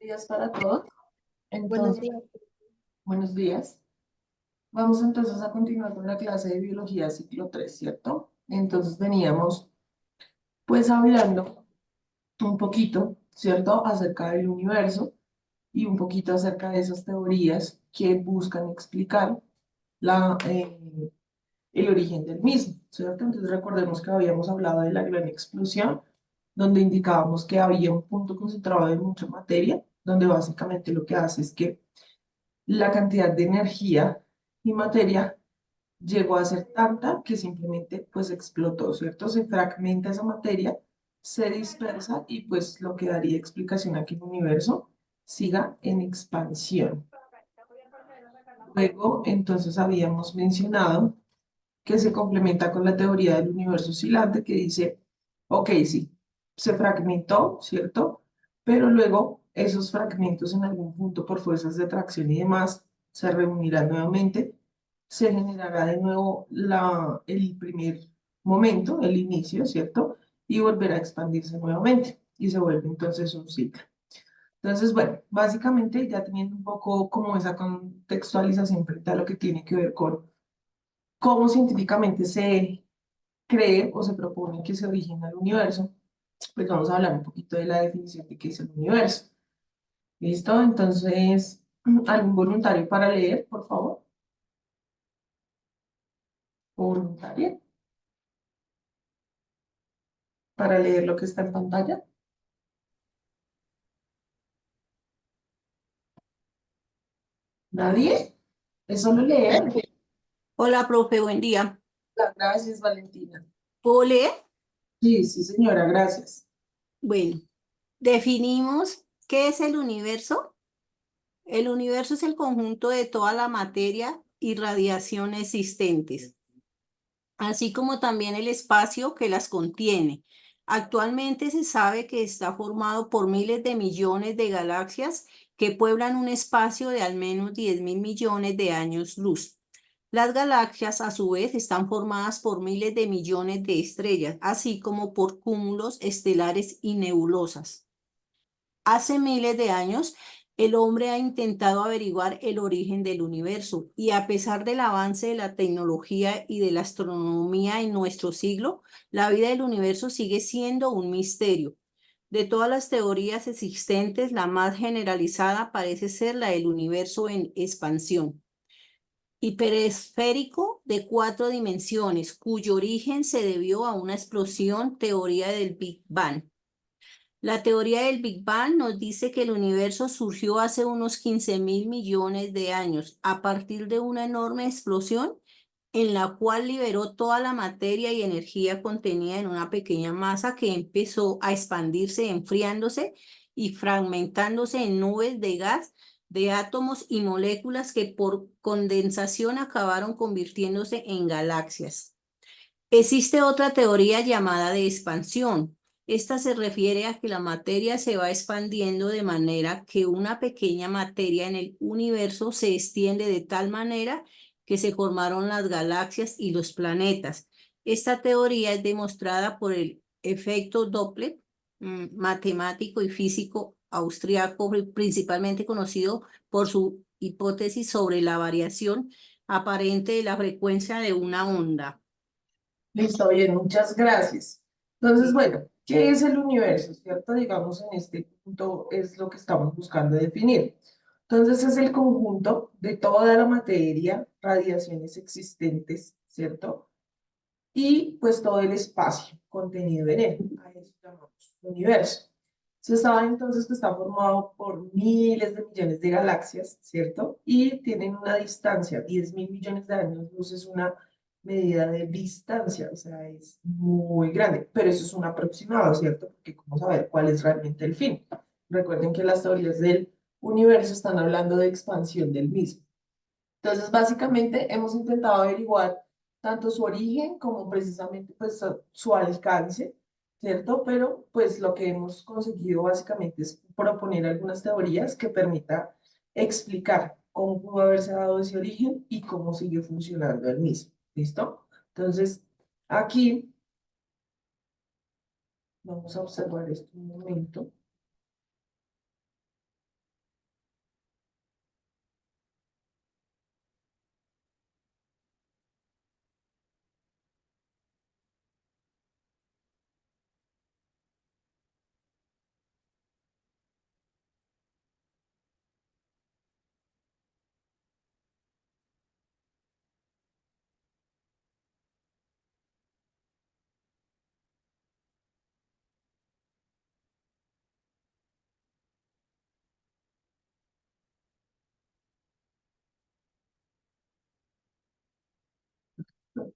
Días para todos. Buenos Entonces, días. buenos días. Vamos entonces a continuar con la clase de biología ciclo 3, ¿cierto? Entonces veníamos pues hablando un poquito, ¿cierto? Acerca del universo y un poquito acerca de esas teorías que buscan explicar la, el origen del mismo, ¿cierto? Entonces recordemos que habíamos hablado de la gran explosión, donde indicábamos que había un punto concentrado de mucha materia, donde básicamente lo que hace es que la cantidad de energía y materia llegó a ser tanta que simplemente pues explotó, ¿cierto? Se fragmenta esa materia, se dispersa y pues lo que daría explicación a que el universo siga en expansión. Luego, entonces habíamos mencionado que se complementa con la teoría del universo oscilante que dice, ok, sí, se fragmentó, ¿cierto? Pero luego esos fragmentos en algún punto por fuerzas de atracción y demás se reunirán nuevamente, se generará de nuevo el primer momento, el inicio, ¿cierto? Y volverá a expandirse nuevamente y se vuelve entonces un ciclo. Entonces, bueno, básicamente ya teniendo un poco como esa contextualización frente a lo que tiene que ver con cómo científicamente se cree o se propone que se origina el universo, pues vamos a hablar un poquito de la definición de qué es el universo. ¿Listo? Entonces, ¿algún voluntario para leer, por favor? ¿O voluntaria? Para leer lo que está en pantalla. ¿Nadie? ¿Es solo leer? Hola, profe, buen día. Gracias, Valentina. ¿Puedo leer? Sí, sí, señora, gracias. Bueno, definimos qué es el universo. El universo es el conjunto de toda la materia y radiación existentes, así como también el espacio que las contiene. Actualmente se sabe que está formado por miles de millones de galaxias que pueblan un espacio de al menos 10.000 millones de años luz. Las galaxias, a su vez, están formadas por miles de millones de estrellas, así como por cúmulos estelares y nebulosas. Hace miles de años, el hombre ha intentado averiguar el origen del universo y a pesar del avance de la tecnología y de la astronomía en nuestro siglo, la vida del universo sigue siendo un misterio. De todas las teorías existentes, la más generalizada parece ser la del universo en expansión hiperesférico de 4 dimensiones, cuyo origen se debió a una explosión, teoría del Big Bang. La teoría del Big Bang nos dice que el universo surgió hace unos 15.000 millones de años a partir de una enorme explosión en la cual liberó toda la materia y energía contenida en una pequeña masa que empezó a expandirse, enfriándose y fragmentándose en nubes de gas, de átomos y moléculas que por condensación acabaron convirtiéndose en galaxias. Existe otra teoría llamada de expansión. Esta se refiere a que la materia se va expandiendo de manera que una pequeña materia en el universo se extiende de tal manera que se formaron las galaxias y los planetas. Esta teoría es demostrada por el efecto Doppler, matemático y físico austriaco, principalmente conocido por su hipótesis sobre la variación aparente de la frecuencia de una onda. Listo, bien, muchas gracias. Entonces, Sí. bueno, ¿qué es el universo? ¿Cierto? Digamos, en este punto es lo que estamos buscando definir. Entonces, es el conjunto de toda la materia, radiaciones existentes, ¿cierto? Y pues todo el espacio contenido en él. A eso llamamos universo. Se sabe entonces que está formado por miles de millones de galaxias, ¿cierto? Y tienen una distancia, 10.000 millones de años luz es una medida de distancia, o sea, es muy grande, pero eso es un aproximado, ¿cierto? Porque cómo saber cuál es realmente el fin. Recuerden que las teorías del universo están hablando de expansión del mismo. Entonces, básicamente hemos intentado averiguar tanto su origen como precisamente pues su alcance, ¿cierto? Pero pues lo que hemos conseguido básicamente es proponer algunas teorías que permita explicar cómo pudo haberse dado ese origen y cómo sigue funcionando el mismo, ¿listo? Entonces, aquí vamos a observar esto un momento.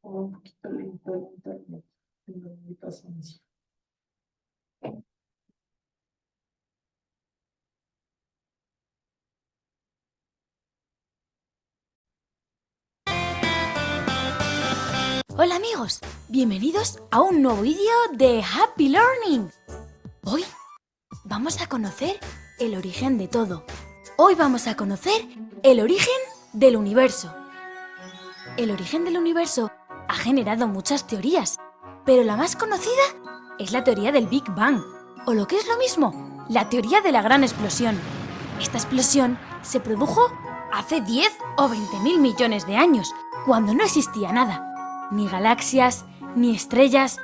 Como un poquito lento el internet. Tengan mi paciencia. Hola amigos, bienvenidos a un nuevo vídeo de Happy Learning. Hoy vamos a conocer el origen de todo. Hoy vamos a conocer el origen del universo. El origen del universo ha generado muchas teorías, pero la más conocida es la teoría del Big Bang, o lo que es lo mismo, la teoría de la gran explosión. Esta explosión se produjo hace 10 o 20.000 millones de años, cuando no existía nada. Ni galaxias, ni estrellas,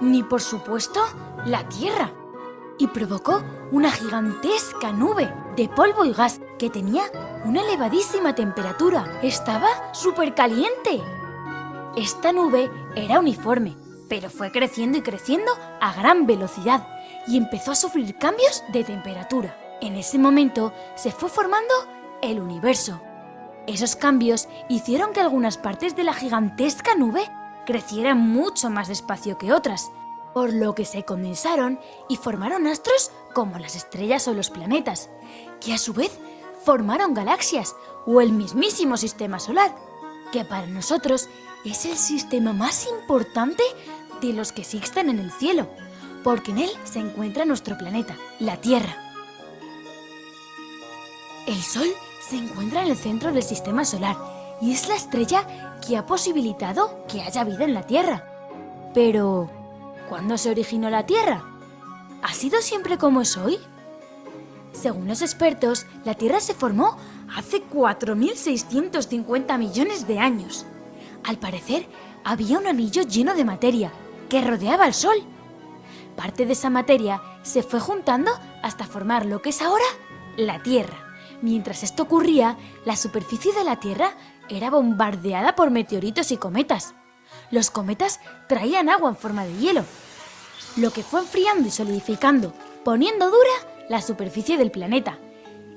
ni por supuesto la Tierra. Y provocó una gigantesca nube de polvo y gas que tenía una elevadísima temperatura. Estaba súper caliente. Esta nube era uniforme, pero fue creciendo y creciendo a gran velocidad y empezó a sufrir cambios de temperatura. En ese momento se fue formando el universo. Esos cambios hicieron que algunas partes de la gigantesca nube crecieran mucho más despacio que otras, por lo que se condensaron y formaron astros como las estrellas o los planetas, que a su vez formaron galaxias o el mismísimo sistema solar, que para nosotros es el sistema más importante de los que existen en el cielo, porque en él se encuentra nuestro planeta, la Tierra. El Sol se encuentra en el centro del sistema solar y es la estrella que ha posibilitado que haya vida en la Tierra. Pero, ¿cuándo se originó la Tierra? ¿Ha sido siempre como es hoy? Según los expertos, la Tierra se formó hace 4.650 millones de años. Al parecer, había un anillo lleno de materia que rodeaba al Sol. Parte de esa materia se fue juntando hasta formar lo que es ahora la Tierra. Mientras esto ocurría, la superficie de la Tierra era bombardeada por meteoritos y cometas. Los cometas traían agua en forma de hielo, lo que fue enfriando y solidificando, poniendo dura la superficie del planeta,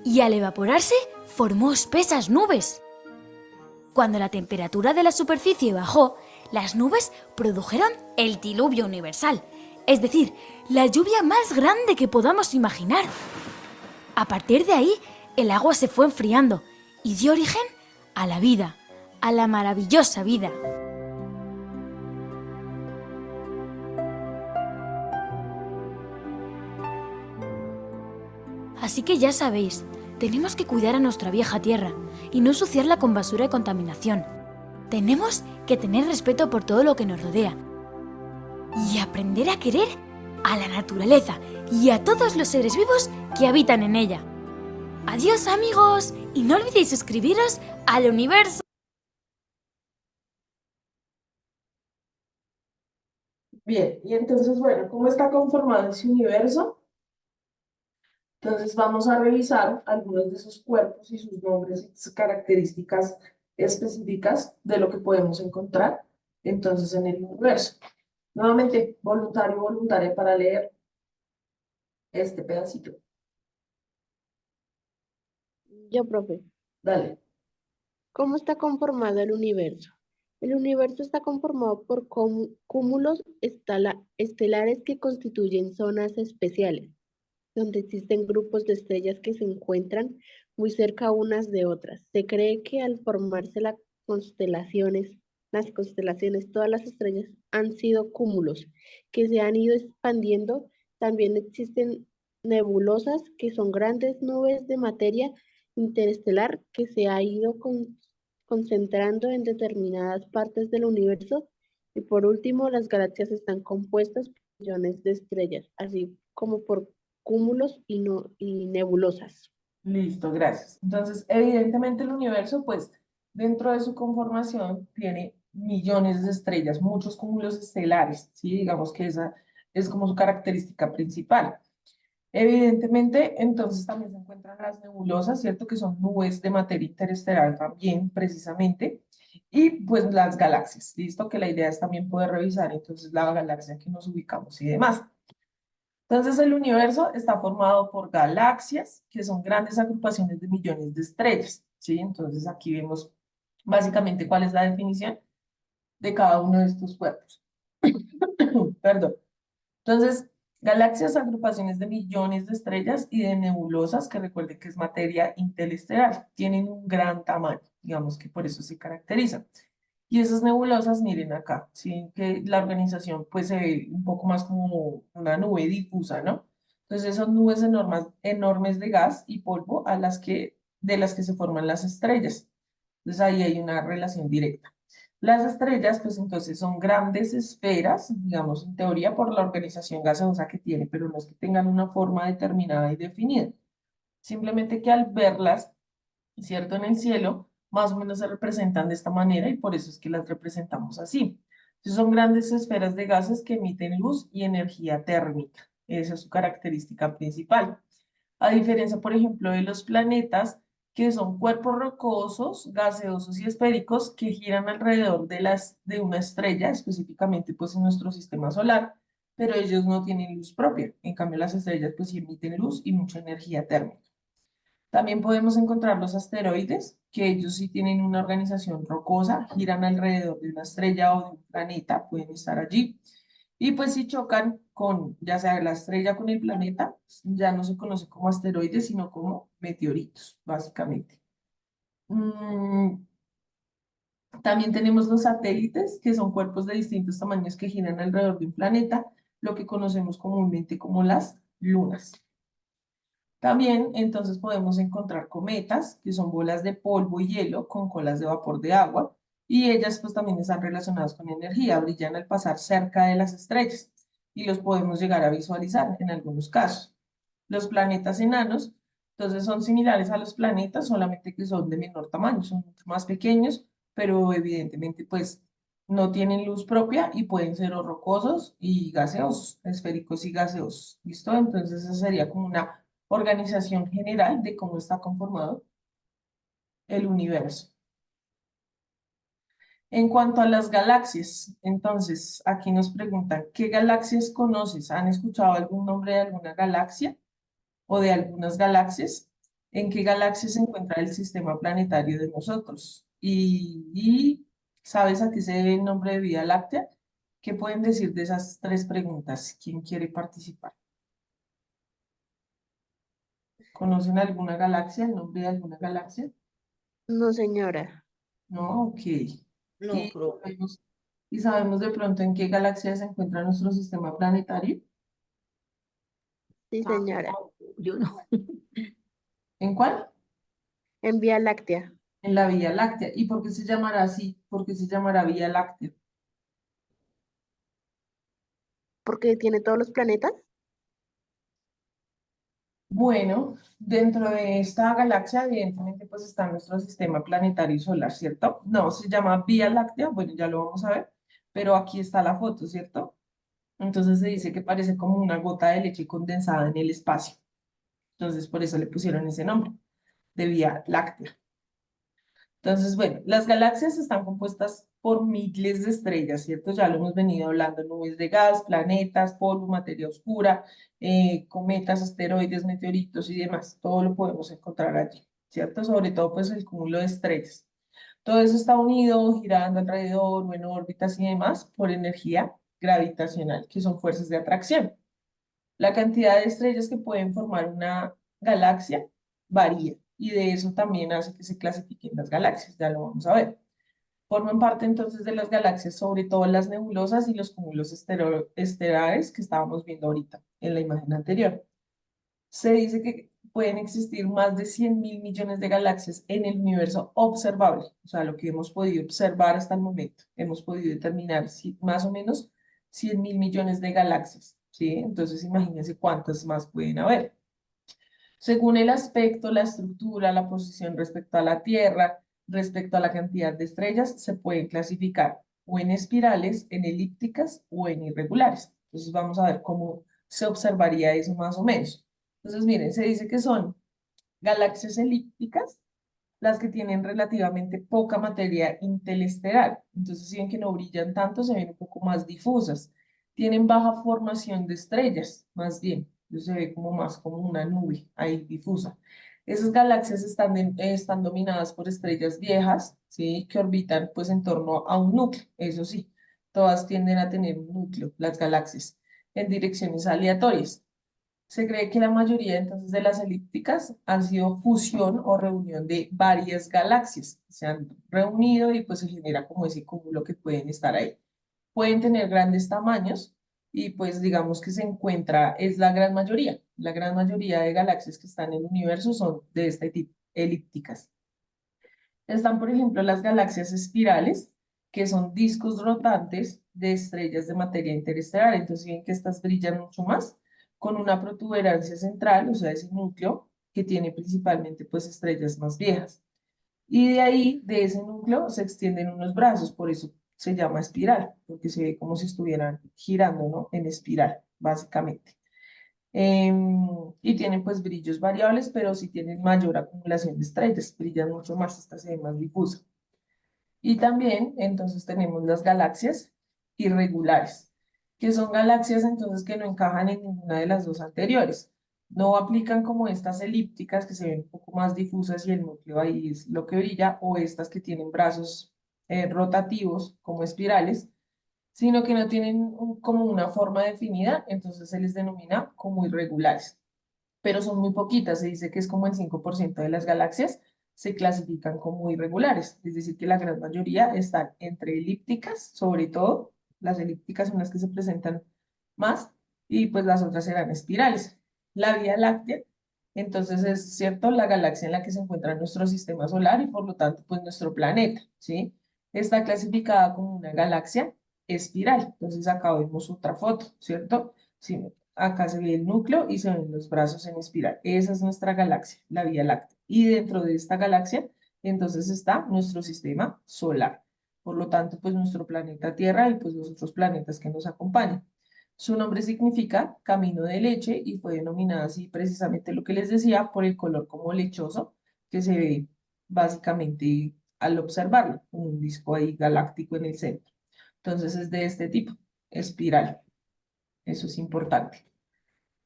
y al evaporarse formó espesas nubes. Cuando la temperatura de la superficie bajó, las nubes produjeron el diluvio universal, es decir, la lluvia más grande que podamos imaginar. A partir de ahí, el agua se fue enfriando y dio origen a la vida, a la maravillosa vida. Así que ya sabéis, tenemos que cuidar a nuestra vieja tierra y no ensuciarla con basura y contaminación. Tenemos que tener respeto por todo lo que nos rodea y aprender a querer a la naturaleza y a todos los seres vivos que habitan en ella. Adiós amigos, y no olvidéis suscribiros al universo. Bien, y entonces, bueno, ¿cómo está conformado ese universo? Entonces vamos a revisar algunos de sus cuerpos y sus nombres y sus características específicas de lo que podemos encontrar entonces en el universo. Nuevamente, voluntario, voluntaria para leer este pedacito. Yo, profe, Dale. ¿cómo está conformado el universo? El universo está conformado por cúmulos estelares que constituyen zonas especiales, donde existen grupos de estrellas que se encuentran muy cerca unas de otras. Se cree que al formarse las constelaciones, todas las estrellas han sido cúmulos que se han ido expandiendo. También existen nebulosas, que son grandes nubes de materia interestelar que se ha ido concentrando en determinadas partes del universo. Y por último, las galaxias están compuestas por millones de estrellas, así como por cúmulos y nebulosas. Listo, gracias. Entonces, evidentemente el universo, pues, dentro de su conformación tiene millones de estrellas, muchos cúmulos estelares, ¿sí? Digamos que esa es como su característica principal. Evidentemente, entonces también se encuentran las nebulosas, ¿cierto? Que son nubes de materia interestelar también, precisamente, y pues las galaxias, ¿listo? Que la idea es también poder revisar entonces la galaxia en que nos ubicamos y demás. Entonces, el universo está formado por galaxias, que son grandes agrupaciones de millones de estrellas, ¿sí? Entonces, aquí vemos básicamente cuál es la definición de cada uno de estos cuerpos. Perdón. Entonces, galaxias, agrupaciones de millones de estrellas y de nebulosas, que recuerden que es materia interestelar, tienen un gran tamaño, digamos que por eso se caracterizan. Y esas nebulosas, miren acá, ¿sí? Que la organización pues se ve un poco más como una nube difusa, ¿no? Entonces son nubes enormes, enormes de gas y polvo de las que se forman las estrellas. Entonces ahí hay una relación directa. Las estrellas, pues entonces son grandes esferas, digamos, en teoría por la organización gaseosa que tiene, pero no es que tengan una forma determinada y definida. Simplemente que al verlas, ¿cierto? En el cielo, más o menos se representan de esta manera y por eso es que las representamos así. Entonces, son grandes esferas de gases que emiten luz y energía térmica. Esa es su característica principal. A diferencia, por ejemplo, de los planetas, que son cuerpos rocosos, gaseosos y esféricos que giran alrededor de una estrella, específicamente pues en nuestro sistema solar, pero ellos no tienen luz propia. En cambio, las estrellas pues sí emiten luz y mucha energía térmica. También podemos encontrar los asteroides, que ellos sí tienen una organización rocosa, giran alrededor de una estrella o de un planeta, pueden estar allí. Y pues si chocan con, ya sea la estrella con el planeta, ya no se conoce como asteroides, sino como meteoritos, básicamente. Mm, También tenemos los satélites, que son cuerpos de distintos tamaños que giran alrededor de un planeta, lo que conocemos comúnmente como las lunas. También entonces podemos encontrar cometas, que son bolas de polvo y hielo con colas de vapor de agua, y ellas pues también están relacionadas con energía, brillan al pasar cerca de las estrellas, y los podemos llegar a visualizar en algunos casos. Los planetas enanos, entonces son similares a los planetas, solamente que son de menor tamaño, son mucho más pequeños, pero evidentemente pues no tienen luz propia y pueden ser o rocosos y gaseosos, esféricos y gaseosos. ¿Listo? Entonces esa sería como una organización general de cómo está conformado el universo. En cuanto a las galaxias, entonces aquí nos preguntan, ¿qué galaxias conoces? ¿Han escuchado algún nombre de alguna galaxia o de algunas galaxias? ¿En qué galaxia se encuentra el sistema planetario de nosotros? Y ¿sabes a qué se debe el nombre de Vía Láctea? ¿Qué pueden decir de esas tres preguntas? ¿Quién quiere participar? ¿Conocen alguna galaxia, el nombre de alguna galaxia? No, señora. No, ok. No, ¿Y y sabemos de pronto en qué galaxia se encuentra nuestro sistema planetario? Sí, señora. yo no. ¿En cuál? En Vía Láctea. En la Vía Láctea. ¿Y por qué se llamará así? ¿Por qué se llamará Vía Láctea? Porque tiene todos los planetas. Bueno, dentro de esta galaxia, evidentemente, pues está nuestro sistema planetario solar, ¿cierto? No, se llama Vía Láctea, bueno, ya lo vamos a ver, pero aquí está la foto, ¿cierto? Entonces se dice que parece como una gota de leche condensada en el espacio. Entonces, por eso le pusieron ese nombre, de Vía Láctea. Entonces, bueno, las galaxias están compuestas por miles de estrellas, ¿cierto? Ya lo hemos venido hablando, nubes de gas, planetas, polvo, materia oscura, cometas, asteroides, meteoritos y demás. Todo lo podemos encontrar allí, ¿cierto? Sobre todo, pues, el cúmulo de estrellas. Todo eso está unido, girando alrededor o en órbitas y demás por energía gravitacional, que son fuerzas de atracción. La cantidad de estrellas que pueden formar una galaxia varía y de eso también hace que se clasifiquen las galaxias, ya lo vamos a ver. Forman parte entonces de las galaxias, sobre todo las nebulosas y los cúmulos estelares que estábamos viendo ahorita en la imagen anterior. Se dice que pueden existir más de 100.000 millones de galaxias en el universo observable, o sea, lo que hemos podido observar hasta el momento. Hemos podido determinar más o menos 100.000 millones de galaxias, ¿sí? Entonces, imagínense cuántas más pueden haber. Según el aspecto, la estructura, la posición respecto a la Tierra, respecto a la cantidad de estrellas, se pueden clasificar o en espirales, en elípticas o en irregulares. Entonces, vamos a ver cómo se observaría eso más o menos. Entonces, miren, se dice que son galaxias elípticas las que tienen relativamente poca materia interestelar. Entonces, si ven que no brillan tanto, se ven un poco más difusas. Tienen baja formación de estrellas, más bien. Entonces se ve como más como una nube ahí difusa. Esas galaxias están dominadas por estrellas viejas, ¿sí? Que orbitan pues en torno a un núcleo, eso sí, todas tienden a tener un núcleo, las galaxias, en direcciones aleatorias. Se cree que la mayoría entonces de las elípticas han sido fusión o reunión de varias galaxias. Se han reunido y pues se genera como ese cúmulo que pueden estar ahí. Pueden tener grandes tamaños y pues digamos que se encuentra, es la gran mayoría. La gran mayoría de galaxias que están en el universo son de este tipo, elípticas. Están, por ejemplo, las galaxias espirales, que son discos rotantes de estrellas de materia interestelar. Entonces, ven que estas brillan mucho más, con una protuberancia central, o sea, ese núcleo que tiene principalmente pues estrellas más viejas. Y de ahí, de ese núcleo, se extienden unos brazos, por eso se llama espiral, porque se ve como si estuvieran girando, ¿no? En espiral, básicamente. Y tienen pues brillos variables, pero sí tienen mayor acumulación de estrellas, brillan mucho más, esta se ve más difusa. Y también entonces tenemos las galaxias irregulares, que son galaxias entonces que no encajan en ninguna de las dos anteriores. No aplican como estas elípticas que se ven un poco más difusas y el núcleo ahí es lo que brilla, o estas que tienen brazos rotativos como espirales, sino que no tienen como una forma definida, entonces se les denomina como irregulares, pero son muy poquitas, se dice que es como el 5% de las galaxias se clasifican como irregulares, es decir, que la gran mayoría están entre elípticas, sobre todo, las elípticas son las que se presentan más, y pues las otras serán espirales. La Vía Láctea, entonces es cierto, la galaxia en la que se encuentra nuestro sistema solar y por lo tanto pues nuestro planeta, ¿sí? Está clasificada como una galaxia espiral, entonces acá vemos otra foto, ¿cierto? Sí, acá se ve el núcleo y se ven los brazos en espiral. Esa es nuestra galaxia, la Vía Láctea. Y dentro de esta galaxia, entonces está nuestro sistema solar. Por lo tanto, pues nuestro planeta Tierra y pues los otros planetas que nos acompañan. Su nombre significa camino de leche y fue denominada así precisamente lo que les decía por el color como lechoso que se ve básicamente al observarlo, como un disco ahí galáctico en el centro. Entonces es de este tipo, espiral. Eso es importante.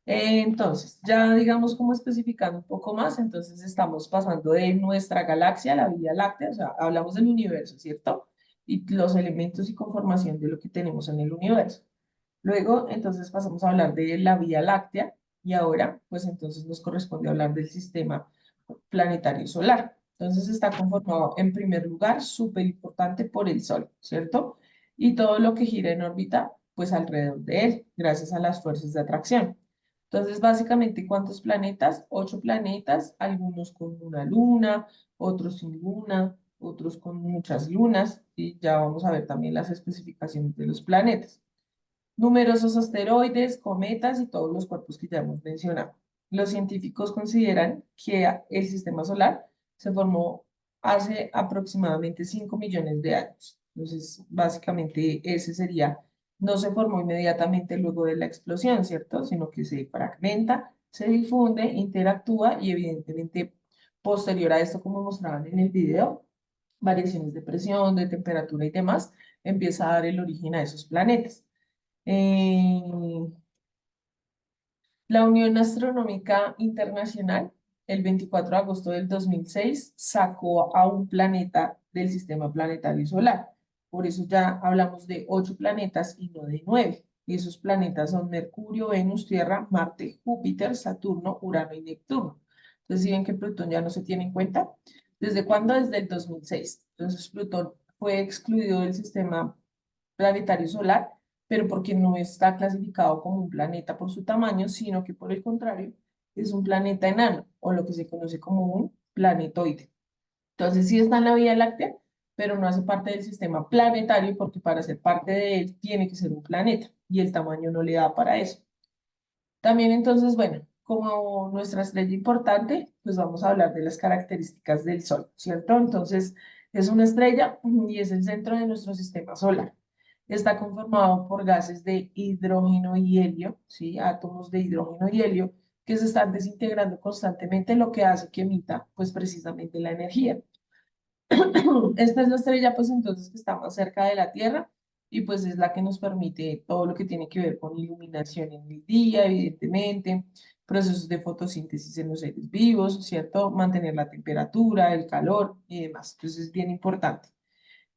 Entonces, ya digamos como especificando un poco más, entonces estamos pasando de nuestra galaxia, la Vía Láctea, o sea, hablamos del universo, ¿cierto? Y los elementos y conformación de lo que tenemos en el universo. Luego, entonces pasamos a hablar de la Vía Láctea y ahora, pues entonces nos corresponde hablar del sistema planetario solar. Entonces está conformado en primer lugar, súper importante, por el Sol, ¿cierto? Y todo lo que gira en órbita, pues alrededor de él, gracias a las fuerzas de atracción. Entonces, básicamente, ¿cuántos planetas? 8 planetas, algunos con una luna, otros sin luna, otros con muchas lunas, y ya vamos a ver también las especificaciones de los planetas. Numerosos asteroides, cometas y todos los cuerpos que ya hemos mencionado. Los científicos consideran que el sistema solar se formó hace aproximadamente 5 millones de años. Entonces, básicamente ese sería, no se formó inmediatamente luego de la explosión, ¿cierto? Sino que se fragmenta, se difunde, interactúa y evidentemente posterior a esto, como mostraban en el video, variaciones de presión, de temperatura y demás, empieza a dar el origen a esos planetas. Eh, la Unión Astronómica Internacional, el 24 de agosto del 2006, sacó a un planeta del sistema planetario solar. Por eso ya hablamos de 8 planetas y no de 9. Y esos planetas son Mercurio, Venus, Tierra, Marte, Júpiter, Saturno, Urano y Neptuno. Entonces, si ven que Plutón ya no se tiene en cuenta. ¿Desde cuándo? Desde el 2006. Entonces, Plutón fue excluido del sistema planetario solar, pero porque no está clasificado como un planeta por su tamaño, sino que por el contrario es un planeta enano, o lo que se conoce como un planetoide. Entonces sí está en la Vía Láctea, pero no hace parte del sistema planetario porque para ser parte de él tiene que ser un planeta y el tamaño no le da para eso. También entonces, bueno, como nuestra estrella importante, pues vamos a hablar de las características del Sol, ¿cierto? Entonces, es una estrella y es el centro de nuestro sistema solar. Está conformado por gases de hidrógeno y helio, ¿sí? Átomos de hidrógeno y helio que se están desintegrando constantemente, lo que hace que emita, pues precisamente la energía. Esta es la estrella, pues entonces, que está más cerca de la Tierra y pues es la que nos permite todo lo que tiene que ver con iluminación en el día, evidentemente, procesos de fotosíntesis en los seres vivos, ¿cierto? Mantener la temperatura, el calor y demás. Entonces es bien importante.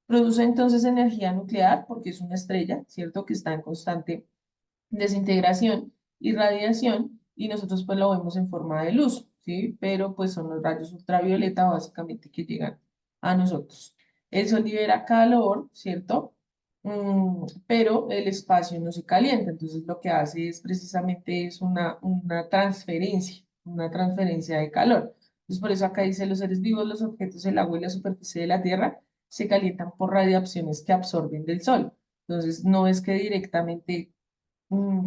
Produce entonces energía nuclear porque es una estrella, ¿cierto? Que está en constante desintegración y radiación y nosotros pues lo vemos en forma de luz, ¿sí? Pero pues son los rayos ultravioleta básicamente que llegan a nosotros. El sol libera calor, ¿cierto? Pero el espacio no se calienta, entonces lo que hace es precisamente es una transferencia de calor. Entonces por eso acá dice los seres vivos, los objetos, el agua y la superficie de la Tierra se calientan por radiaciones que absorben del sol. Entonces no es que directamente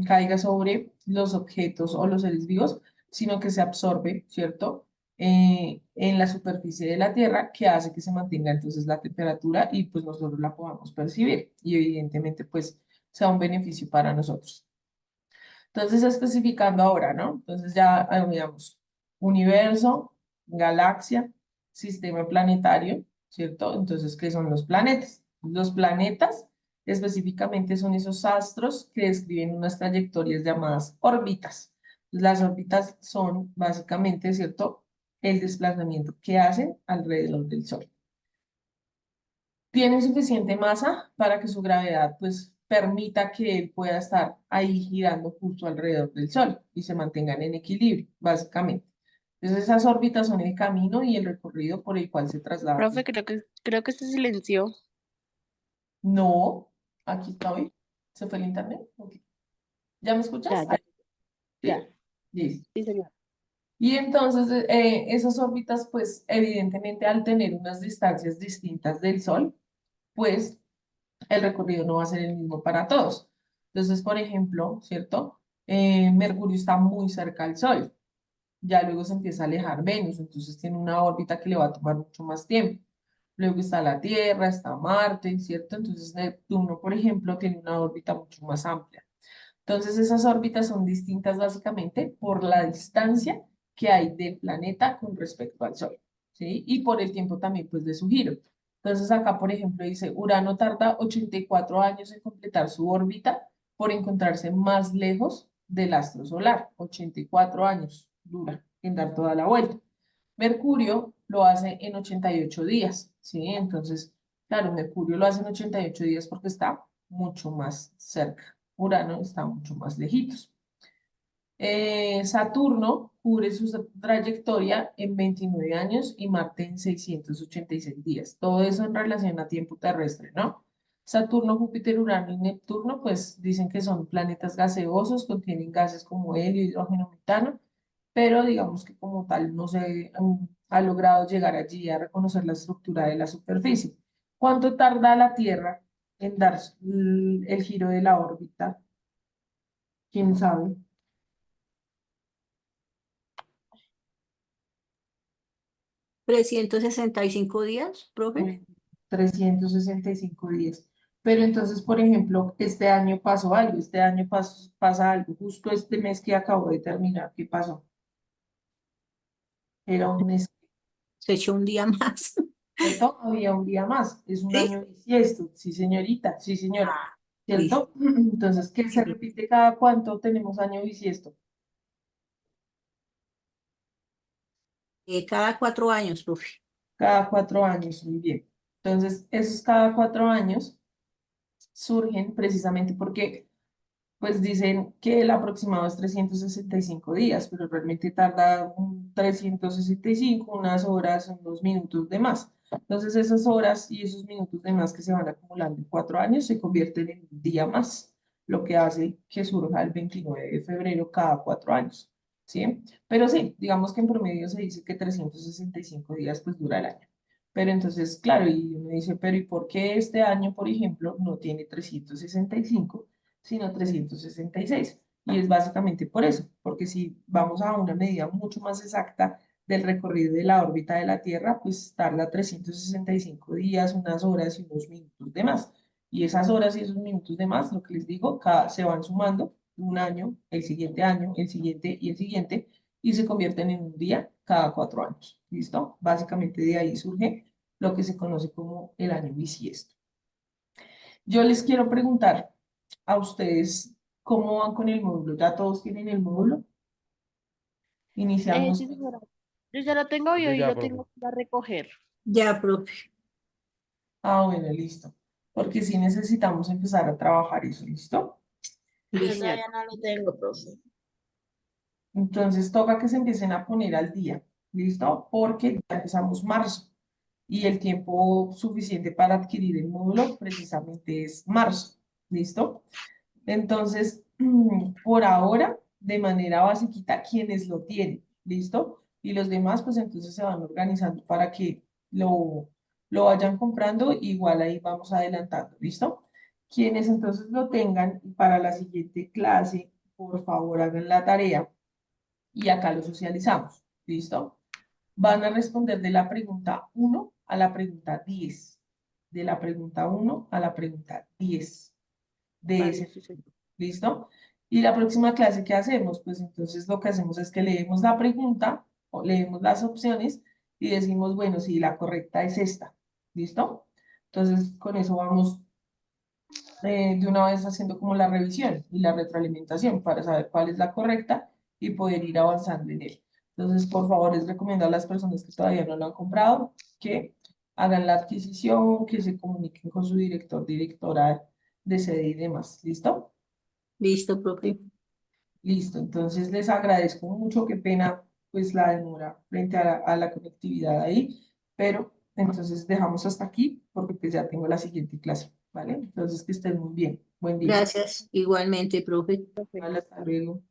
caiga sobre los objetos o los seres vivos, sino que se absorbe, ¿cierto? En la superficie de la Tierra, que hace que se mantenga entonces la temperatura y pues nosotros la podamos percibir y evidentemente pues sea un beneficio para nosotros. Entonces, especificando ahora, ¿no? Entonces ya veamos universo, galaxia, sistema planetario, ¿cierto? Entonces, ¿qué son los planetas? Los planetas específicamente son esos astros que describen unas trayectorias llamadas órbitas. Las órbitas son básicamente, ¿cierto? El desplazamiento que hacen alrededor del Sol. Tienen suficiente masa para que su gravedad pues permita que él pueda estar ahí girando justo alrededor del Sol y se mantengan en equilibrio, básicamente. Entonces esas órbitas son el camino y el recorrido por el cual se traslada. Profe, creo que se silenció. No, aquí estoy. ¿Se fue el internet? Ok. ¿Ya me Ya, escuchas? ya, ¿Sí? ya. Listo. Sí, señor. Y entonces esas órbitas pues evidentemente al tener unas distancias distintas del Sol, pues el recorrido no va a ser el mismo para todos. Entonces, por ejemplo, ¿cierto? Mercurio está muy cerca al Sol, ya luego se empieza a alejar Venus, entonces tiene una órbita que le va a tomar mucho más tiempo. Luego está la Tierra, está Marte, ¿cierto? Entonces Neptuno, por ejemplo, tiene una órbita mucho más amplia. Entonces esas órbitas son distintas básicamente por la distancia que hay del planeta con respecto al Sol, ¿sí? Y por el tiempo también pues de su giro. Entonces acá, por ejemplo, dice, Urano tarda 84 años en completar su órbita por encontrarse más lejos del astro solar. 84 años dura en dar toda la vuelta. Mercurio lo hace en 88 días, ¿sí? Entonces, claro, Mercurio lo hace en 88 días porque está mucho más cerca. Urano está mucho más lejitos. Saturno cubre su trayectoria en 29 años y Marte en 686 días. Todo eso en relación a tiempo terrestre, ¿no? Saturno, Júpiter, Urano y Neptuno, pues dicen que son planetas gaseosos, contienen gases como helio, hidrógeno, metano, pero digamos que como tal no se ha logrado llegar allí a reconocer la estructura de la superficie. ¿Cuánto tarda la Tierra en dar el giro de la órbita? ¿Quién sabe? 365 días, profe. 365 días. Pero entonces, por ejemplo, este año pasó algo, este año pasa algo, justo este mes que acabo de terminar, ¿qué pasó? Era un mes, Se echó un día más. ¿cierto? Había un día más, es un ¿Sí? año bisiesto, sí señorita, sí señora, Ah, listo. ¿cierto? Entonces, ¿qué se repite cada cuánto tenemos año bisiesto? Cada 4 años, profe. Cada 4 años, muy bien. Entonces, esos cada 4 años surgen precisamente porque pues dicen que el aproximado es 365 días, pero realmente tarda 365, unas horas, unos minutos de más. Entonces esas horas y esos minutos de más que se van acumulando en 4 años se convierten en un día más, lo que hace que surja el 29 de febrero cada 4 años, ¿sí? Pero sí, digamos que en promedio se dice que 365 días pues dura el año. Pero entonces, claro, y uno dice, pero ¿y por qué este año, por ejemplo, no tiene 365 sino 366? Y es básicamente por eso, porque si vamos a una medida mucho más exacta del recorrido de la órbita de la Tierra, pues tarda 365 días, unas horas y unos minutos de más. Y esas horas y esos minutos de más, lo que les digo, se van sumando un año, el siguiente año, el siguiente y el siguiente, y se convierten en un día cada 4 años. ¿Listo? Básicamente de ahí surge lo que se conoce como el año bisiesto. Yo les quiero preguntar a ustedes cómo van con el módulo. ¿Ya todos tienen el módulo? Iniciamos. Sí, señora. Yo ya lo tengo y Yo hoy ya, lo profe. tengo que ir a recoger. Ya, profe. Ah, bueno, listo. Porque sí necesitamos empezar a trabajar eso, ¿listo? Yo Listo. todavía no lo tengo, profe. Entonces toca que se empiecen a poner al día, ¿listo? Porque ya empezamos marzo y el tiempo suficiente para adquirir el módulo precisamente es marzo, ¿listo? Entonces, por ahora, de manera basiquita, quienes lo tienen, ¿listo? Y los demás, pues entonces se van organizando para que lo vayan comprando, igual ahí vamos adelantando, ¿listo? Quienes entonces lo tengan, para la siguiente clase, por favor, hagan la tarea y acá lo socializamos, ¿listo? Van a responder de la pregunta 1 a la pregunta 10, de la pregunta 1 a la pregunta 10 de Vale, ese, sí, señor. ¿listo? Y la próxima clase, ¿qué hacemos? Pues entonces lo que hacemos es que leemos la pregunta o leemos las opciones y decimos, bueno, sí, la correcta es esta, ¿listo? Entonces, con eso vamos de una vez haciendo como la revisión y la retroalimentación para saber cuál es la correcta y poder ir avanzando en él. Entonces, por favor, les recomiendo a las personas que todavía no lo han comprado que hagan la adquisición, que se comuniquen con su director, directora de sede y demás. ¿Listo? Listo, profe. Listo. Entonces, les agradezco mucho. Qué pena, pues, la demora frente a la conectividad ahí, pero entonces dejamos hasta aquí porque pues ya tengo la siguiente clase, ¿vale? Entonces, que estén muy bien. Buen día. Gracias. Igualmente, profe. Profe. Vale, hasta luego.